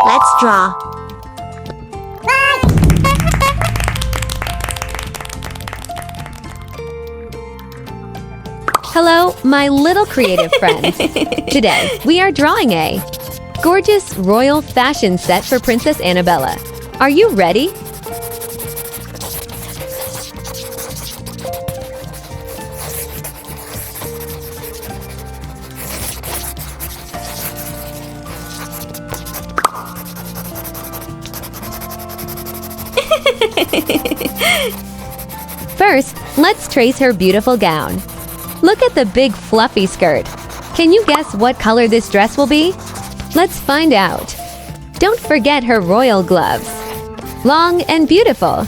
Let's draw. Hello, my little creative friends. Today, we are drawing a gorgeous royal fashion set for Princess Annabella. Are you ready? First, let's trace her beautiful gown. Look at the big fluffy skirt. Can you guess what color this dress will be? Let's find out. Don't forget her royal gloves. Long and beautiful.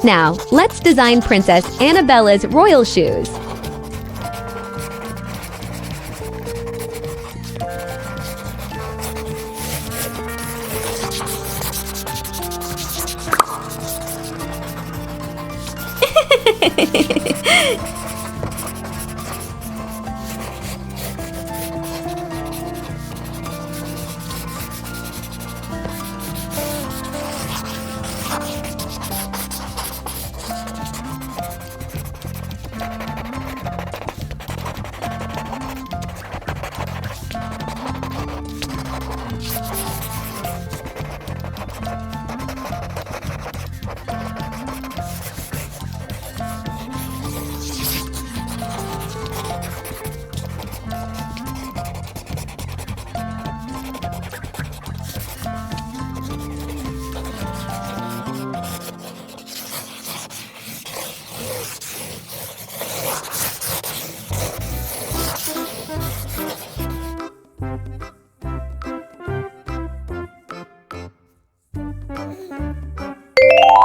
Now, let's design Princess Annabella's royal shoes.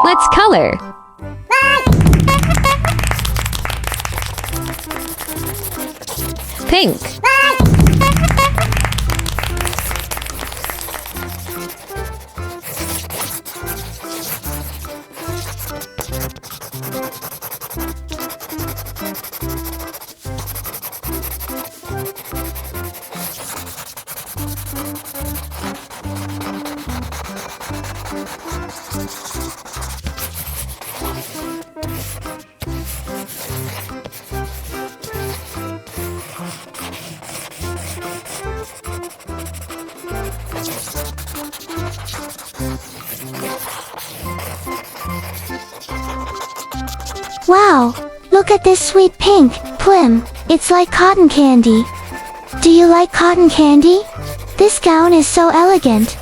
Let's color. Pink. Wow, look at this sweet pink plim. It's like cotton candy. Do you like cotton candy? This gown is so elegant.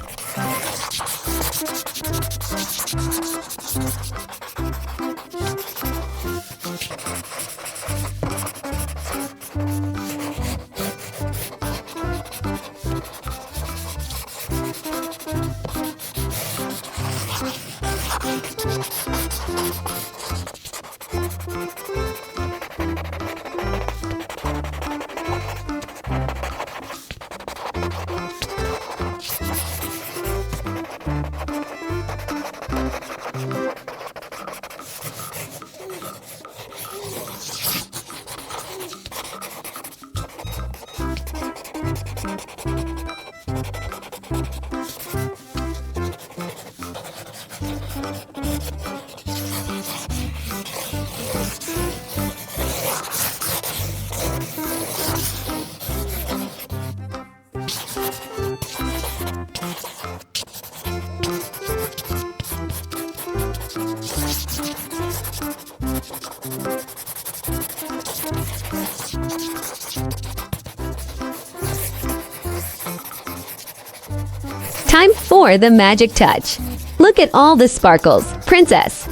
Time for the magic touch. Look at all the sparkles. Princess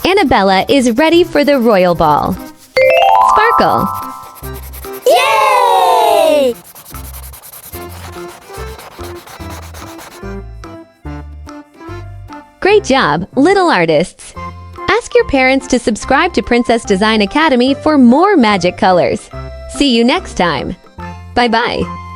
Annabella is ready for the royal ball. Sparkle. Yay! Great job, little artists. Ask your parents to subscribe to Princess Design Academy for more magic colors. See you next time. Bye-bye.